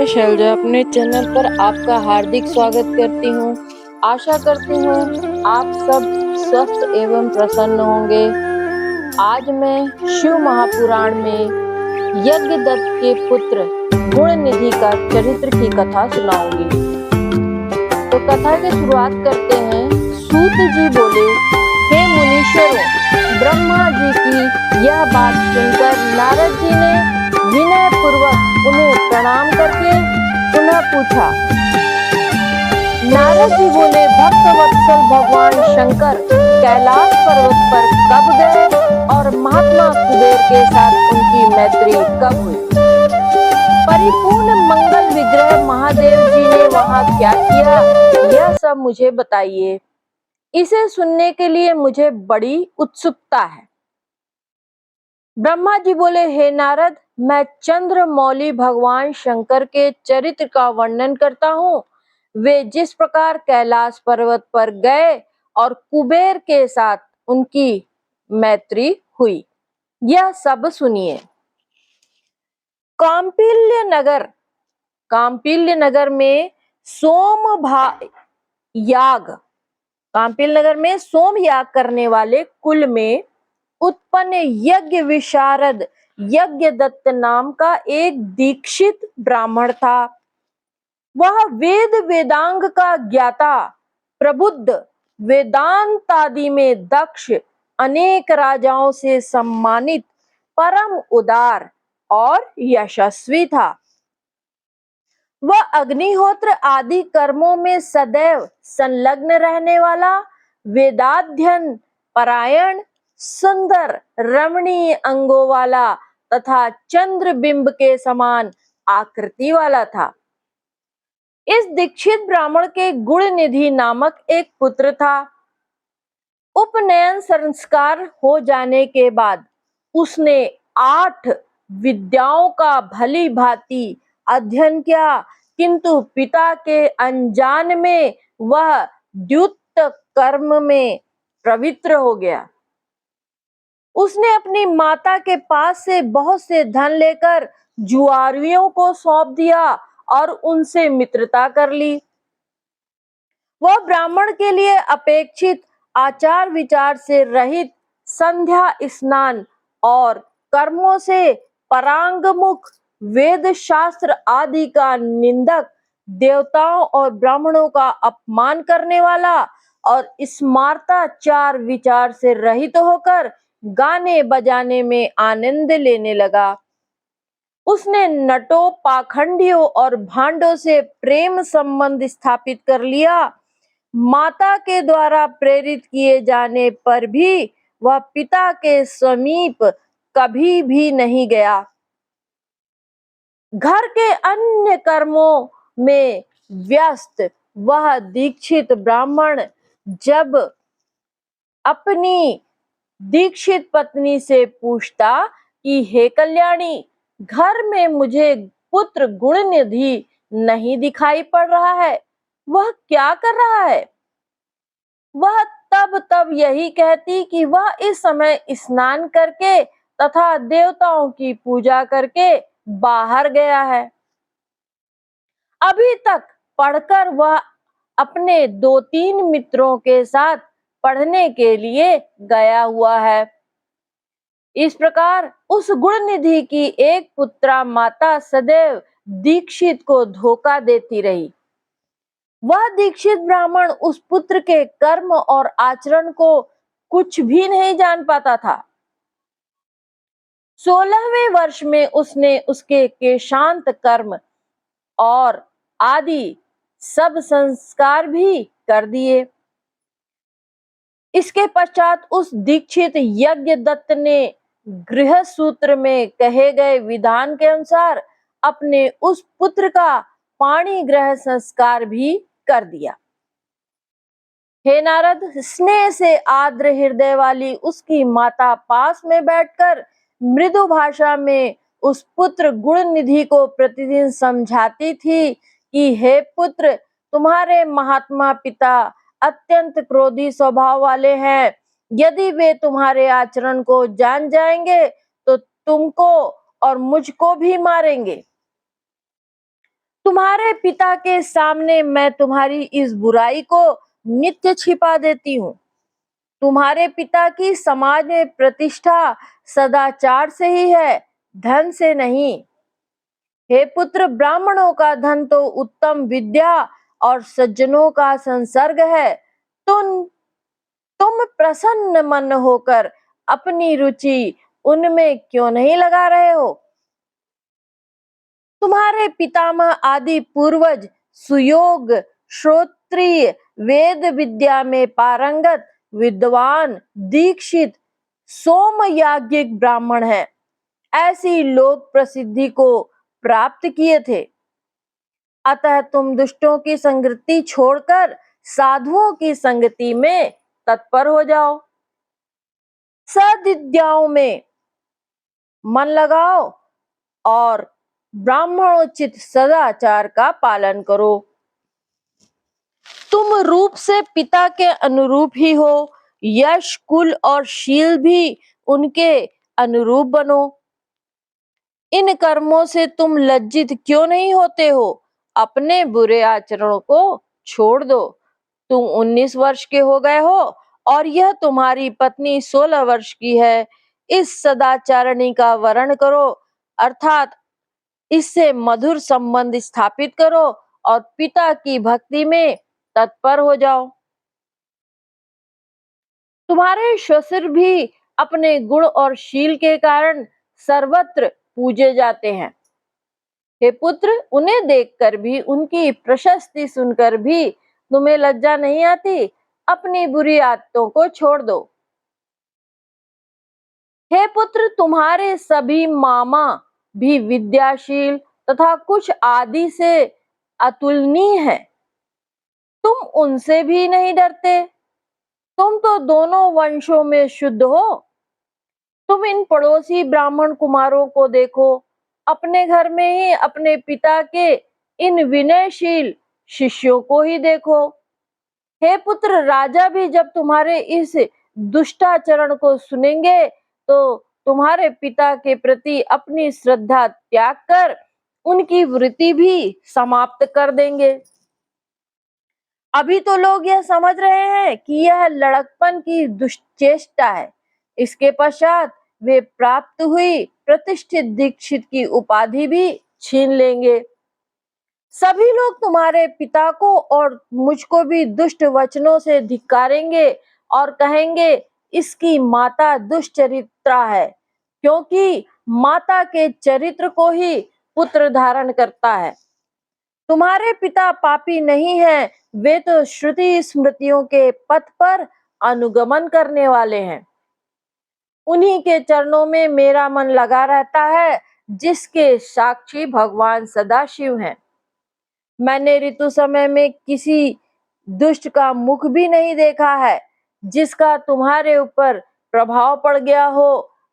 मैं शैलजा अपने चैनल पर आपका हार्दिक स्वागत करती हूँ। आशा करती हूँ आप सब स्वस्थ एवं प्रसन्न होंगे। आज मैं शिव महापुराण में यज्ञदत्त के पुत्र गुणनिधि का चरित्र की कथा सुनाऊंगी। तो कथा की शुरुआत करते हैं। सूत जी बोले, हे मुनीश्वरों, ब्रह्मा जी की यह बात सुनकर नारद जी ने विनय पूर्वक उन्हें प्रणाम करके पुनः पूछा। नारद जी बोले, भक्त वत्सल भगवान शंकर कैलाश पर्वत पर कब गए और महात्मा कुबेर के साथ उनकी मैत्री कब हुई? परिपूर्ण मंगल विग्रह महादेव जी ने वहां क्या किया, यह सब मुझे बताइए। इसे सुनने के लिए मुझे बड़ी उत्सुकता है। ब्रह्मा जी बोले, हे नारद, मैं चंद्रमौली भगवान शंकर के चरित्र का वर्णन करता हूँ। वे जिस प्रकार कैलाश पर्वत पर गए और कुबेर के साथ उनकी मैत्री हुई, यह सब सुनिए। कांपिल्य नगर में सोम याग करने वाले कुल में उत्पन्न यज्ञ विशारद यज्ञदत्त नाम का एक दीक्षित ब्राह्मण था। वह वेदांग का ज्ञाता, प्रबुद्ध, वेदांत आदि में दक्ष, अनेक राजाओं से सम्मानित, परम उदार और यशस्वी था। वह अग्निहोत्र आदि कर्मों में सदैव संलग्न रहने वाला, वेदाध्ययन परायण, सुंदर रमणीय अंगों वाला तथा चंद्रबिंब के समान आकृति वाला था। इस दीक्षित ब्राह्मण के गुणनिधि नामक एक पुत्र था। उपनयन संस्कार हो जाने के बाद उसने 8 विद्याओं का भली भांति अध्ययन किया, किंतु पिता के अनजान में वह द्युत कर्म में प्रवृत्त हो गया। उसने अपनी माता के पास से बहुत से धन लेकर जुआरियों को सौंप दिया और उनसे मित्रता कर ली। वह ब्राह्मण के लिए अपेक्षित आचार विचार से रहित, संध्या स्नान और कर्मों से परांगमुख, वेद शास्त्र आदि का निंदक, देवताओं और ब्राह्मणों का अपमान करने वाला और स्मार्ताचार विचार से रहित होकर गाने बजाने में आनंद लेने लगा। उसने नटों, पाखंडियों और भांडों से प्रेम संबंध स्थापित कर लिया। माता के द्वारा प्रेरित किए जाने पर भी वह पिता के समीप कभी भी नहीं गया। घर के अन्य कर्मों में व्यस्त वह दीक्षित ब्राह्मण जब अपनी दीक्षित पत्नी से पूछता कि हे कल्याणी, घर में मुझे पुत्र गुणनिधि नहीं दिखाई पड़ रहा है, वह क्या कर रहा है? वह तब यही कहती कि वह इस समय स्नान करके तथा देवताओं की पूजा करके बाहर गया है। अभी तक पढ़कर वह अपने 2-3 मित्रों के साथ पढ़ने के लिए गया हुआ है। इस प्रकार उस गुणनिधि की एक पुत्रा माता सदैव दीक्षित को धोखा देती रही। वह दीक्षित ब्राह्मण उस पुत्र के कर्म और आचरण को कुछ भी नहीं जान पाता था। 16वें वर्ष में उसने उसके केशांत कर्म और आदि सब संस्कार भी कर दिए। इसके पश्चात उस दीक्षित यज्ञदत्त ने गृह सूत्र में कहे गए विधान के अनुसार अपने उस पुत्र का पाणी ग्रह संस्कार भी कर दिया। हे नारद, स्नेह से आर्द्र हृदय वाली उसकी माता पास में बैठकर मृदु भाषा में उस पुत्र गुणनिधि को प्रतिदिन समझाती थी कि हे पुत्र, तुम्हारे महात्मा पिता अत्यंत क्रोधी स्वभाव वाले हैं। यदि वे तुम्हारे आचरण को जान जाएंगे तो तुमको और मुझको भी मारेंगे। तुम्हारे पिता के सामने मैं तुम्हारी इस बुराई को नित्य छिपा देती हूँ। तुम्हारे पिता की समाज में प्रतिष्ठा सदाचार से ही है, धन से नहीं। हे पुत्र, ब्राह्मणों का धन तो उत्तम विद्या और सज्जनों का संसर्ग है। तुम तुम प्रसन्न मन होकर अपनी रुचि उनमें क्यों नहीं लगा रहे हो? तुम्हारे पितामह आदि पूर्वज सुयोग, श्रोत्रिय, वेद विद्या में पारंगत, विद्वान, दीक्षित, सोमयाज्ञिक ब्राह्मण हैं। ऐसी लोक प्रसिद्धि को प्राप्त किए थे। अतः तुम दुष्टों की संगति छोड़कर साधुओं की संगति में तत्पर हो जाओ। सद्विद्याओं में मन लगाओ और ब्राह्मणोचित सदाचार का पालन करो। तुम रूप से पिता के अनुरूप ही हो, यश, कुल और शील भी उनके अनुरूप बनो। इन कर्मों से तुम लज्जित क्यों नहीं होते हो? अपने बुरे आचरणों को छोड़ दो। तुम 19 वर्ष के हो गए हो और यह तुम्हारी पत्नी 16 वर्ष की है। इस सदाचारणी का वर्ण करो, अर्थात इससे मधुर संबंध स्थापित करो और पिता की भक्ति में तत्पर हो जाओ। तुम्हारे ससुर भी अपने गुण और शील के कारण सर्वत्र पूजे जाते हैं। हे पुत्र, उन्हें देखकर भी, उनकी प्रशस्ति सुनकर भी तुम्हें लज्जा नहीं आती? अपनी बुरी आदतों को छोड़ दो। हे पुत्र, तुम्हारे सभी मामा भी विद्याशील तथा कुछ आदि से अतुलनीय हैं। तुम उनसे भी नहीं डरते। तुम तो दोनों वंशों में शुद्ध हो। तुम इन पड़ोसी ब्राह्मण कुमारों को देखो, अपने घर में ही अपने पिता के इन विनयशील शिष्यों को ही देखो। हे पुत्र, राजा भी जब तुम्हारे इस दुष्टाचरण को सुनेंगे तो तुम्हारे पिता के प्रति अपनी श्रद्धा त्याग कर उनकी वृत्ति भी समाप्त कर देंगे। अभी तो लोग यह समझ रहे हैं कि यह लड़कपन की दुष्चेष्टा है। इसके पश्चात वे प्राप्त हुई प्रतिष्ठित दीक्षित की उपाधि भी छीन लेंगे। सभी लोग तुम्हारे पिता को और मुझको भी दुष्ट वचनों से धिक्कारेंगे और कहेंगे, इसकी माता दुष्चरित्रा है, क्योंकि माता के चरित्र को ही पुत्र धारण करता है। तुम्हारे पिता पापी नहीं है, वे तो श्रुति स्मृतियों के पथ पर अनुगमन करने वाले हैं। उन्हीं के चरणों में मेरा मन लगा रहता है, जिसके साक्षी भगवान सदाशिव हैं। मैंने ऋतु समय में किसी दुष्ट का मुख भी नहीं देखा है जिसका तुम्हारे ऊपर प्रभाव पड़ गया हो।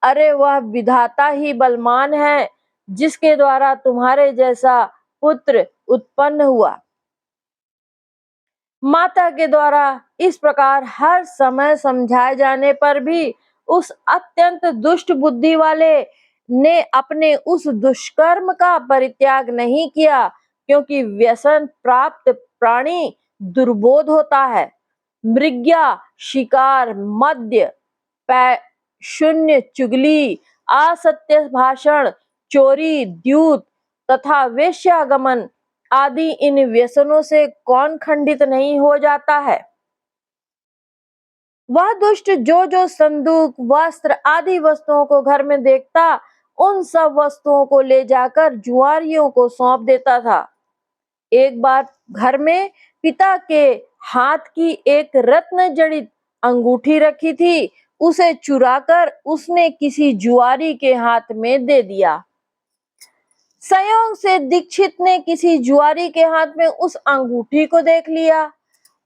अरे वह विधाता ही बलवान है, जिसके द्वारा तुम्हारे जैसा पुत्र उत्पन्न हुआ। माता के द्वारा इस प्रकार हर समय समझाए जाने पर भी उस अत्यंत दुष्ट बुद्धि वाले ने अपने उस दुष्कर्म का परित्याग नहीं किया, क्योंकि व्यसन प्राप्त प्राणी दुर्बोध होता है। मृग्या, शिकार, मद्य, शून्य, चुगली, असत्य भाषण, चोरी, द्यूत तथा वेश्यागमन आदि इन व्यसनों से कौन खंडित नहीं हो जाता है? वह दुष्ट जो जो संदूक, वस्त्र आदि वस्तुओं को घर में देखता, उन सब वस्तुओं को ले जाकर जुआरियों को सौंप देता था। एक बार घर में पिता के हाथ की एक रत्न जड़ित अंगूठी रखी थी, उसे चुराकर उसने किसी जुआरी के हाथ में दे दिया। संयोग से दीक्षित ने किसी जुआरी के हाथ में उस अंगूठी को देख लिया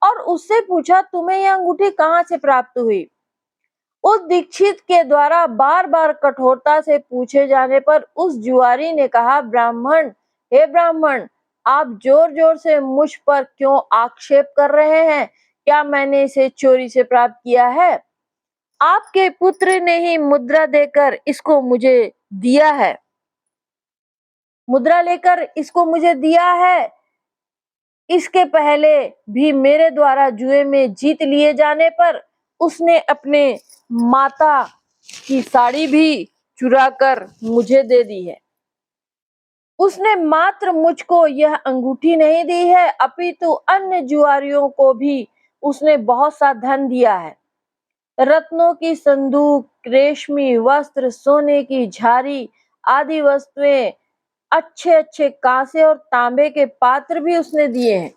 और उससे पूछा, तुम्हें यह अंगूठी कहाँ से प्राप्त हुई? उस दीक्षित के द्वारा बार बार कठोरता से पूछे जाने पर उस जुआरी ने कहा, ब्राह्मण, हे ब्राह्मण, आप जोर जोर से मुझ पर क्यों आक्षेप कर रहे हैं? क्या मैंने इसे चोरी से प्राप्त किया है? आपके पुत्र ने ही मुद्रा देकर इसको मुझे दिया है। मुद्रा लेकर इसको मुझे दिया है। इसके पहले भी मेरे द्वारा जुए में जीत लिए जाने पर उसने अपने माता की साड़ी भी चुराकर मुझे दे दी है। उसने मात्र मुझको यह अंगूठी नहीं दी है, अपितु अन्य जुआरियों को भी उसने बहुत सा धन दिया है। रत्नों की संदूक, रेशमी वस्त्र, सोने की झारी आदि वस्तुएं, अच्छे अच्छे कांसे और तांबे के पात्र भी उसने दिए हैं।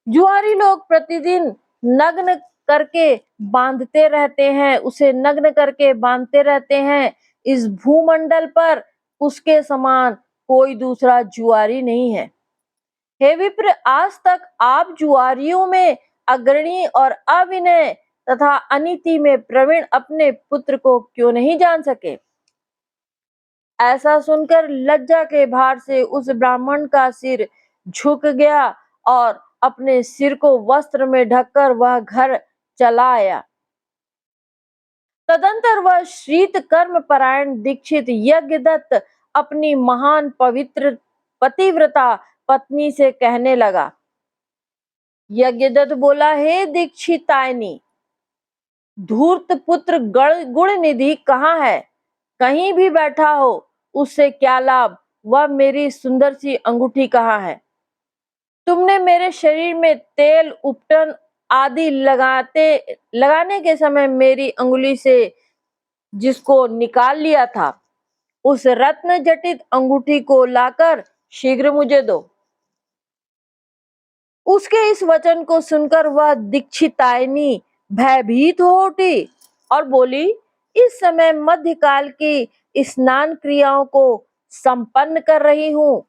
जुआरी लोग प्रतिदिन नग्न करके बांधते रहते हैं, उसे नग्न करके बांधते रहते हैं। इस भूमंडल पर उसके समान कोई दूसरा जुआरी नहीं है। हे विप्र, आज तक आप जुआरियों में अग्रणी और अविनय तथा अनीति में प्रवीण अपने पुत्र को क्यों नहीं जान सके? ऐसा सुनकर लज्जा के भार से उस ब्राह्मण का सिर झुक गया और अपने सिर को वस्त्र में ढककर वह घर चला आया। तदंतर वह शीत कर्म परायण दीक्षित यज्ञदत्त अपनी महान पवित्र पतिव्रता पत्नी से कहने लगा। यज्ञदत्त बोला, हे दीक्षितायनी, धूर्त पुत्र गुण निधि कहाँ है? कहीं भी बैठा हो, उससे क्या लाभ? वह मेरी सुंदर सी अंगूठी कहाँ है? तुमने मेरे शरीर में तेल, उपटन आदि लगाने के समय मेरी अंगुली से जिसको निकाल लिया था, उस रत्न जटित अंगूठी को लाकर शीघ्र मुझे दो। उसके इस वचन को सुनकर वह दीक्षितायनी भयभीत हो उठी और बोली, इस समय मध्यकाल की स्नान क्रियाओं को संपन्न कर रही हूँ।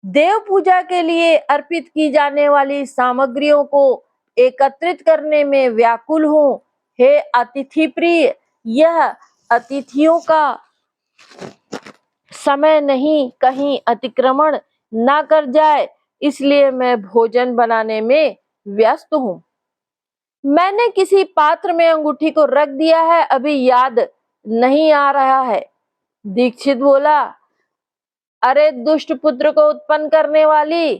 देव पूजा के लिए अर्पित की जाने वाली सामग्रियों को एकत्रित करने में व्याकुल हूँ। हे अतिथि प्रिय, यह अतिथियों का समय नहीं कहीं अतिक्रमण ना कर जाए, इसलिए मैं भोजन बनाने में व्यस्त हूँ। मैंने किसी पात्र में अंगूठी को रख दिया है, अभी याद नहीं आ रहा है। दीक्षित बोला, अरे दुष्ट पुत्र को उत्पन्न करने वाली,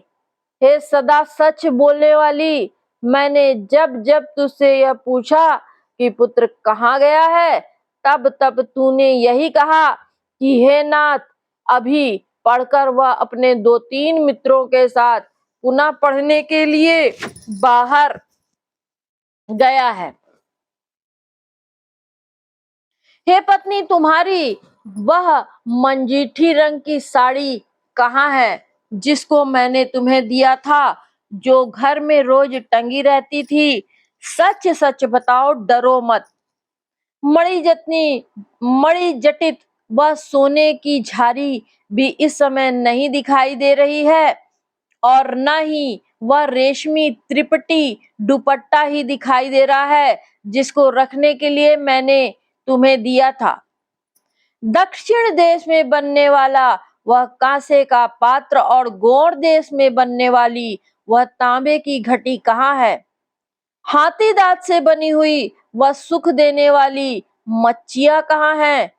हे सदा सच बोलने वाली, मैंने जब जब तुझसे यह पूछा कि पुत्र कहाँ गया है, तब तब तूने यही कहा कि हे नाथ, अभी पढ़कर वह अपने 2-3 मित्रों के साथ पुनः पढ़ने के लिए बाहर गया है। हे पत्नी, तुम्हारी वह मंजीठी रंग की साड़ी कहाँ है जिसको मैंने तुम्हें दिया था, जो घर में रोज टंगी रहती थी? सच सच बताओ, डरो मत। मणि जटित वह सोने की झारी भी इस समय नहीं दिखाई दे रही है और न ही वह रेशमी त्रिपटी दुपट्टा ही दिखाई दे रहा है जिसको रखने के लिए मैंने तुम्हें दिया था। दक्षिण देश में बनने वाला वह कांसे का पात्र और गौड़ देश में बनने वाली वह तांबे की घटी कहाँ है? हाथी दांत से बनी हुई वह सुख देने वाली मच्छियां कहाँ है?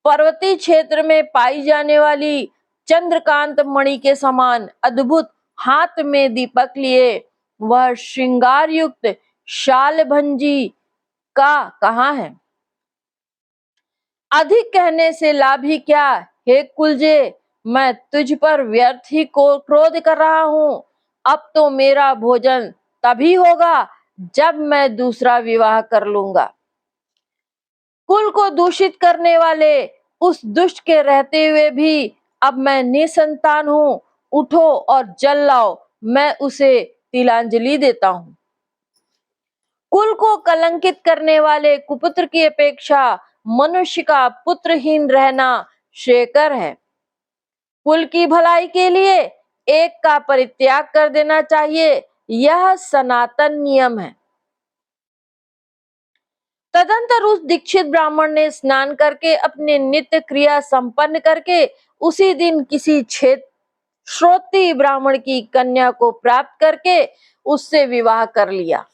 पर्वतीय क्षेत्र में पाई जाने वाली चंद्रकांत मणि के समान अद्भुत हाथ में दीपक लिए वह श्रृंगार युक्त शाल भंजी का कहाँ है? अधिक कहने से लाभ ही क्या? हे कुलजे, मैं तुझ पर व्यर्थ ही को क्रोध कर रहा हूँ। अब तो मेरा भोजन तभी होगा जब मैं दूसरा विवाह कर लूंगा। कुल को दूषित करने वाले उस दुष्ट के रहते हुए भी अब मैं निसंतान हूँ। उठो और जल लाओ, मैं उसे तिलांजलि देता हूँ। कुल को कलंकित करने वाले कुपुत्र की अपेक्षा मनुष्य का पुत्रहीन रहना श्रेयकर है। कुल की भलाई के लिए एक का परित्याग कर देना चाहिए, यह सनातन नियम है। तदंतर उस दीक्षित ब्राह्मण ने स्नान करके अपने नित्य क्रिया संपन्न करके उसी दिन किसी श्रोत्री ब्राह्मण की कन्या को प्राप्त करके उससे विवाह कर लिया।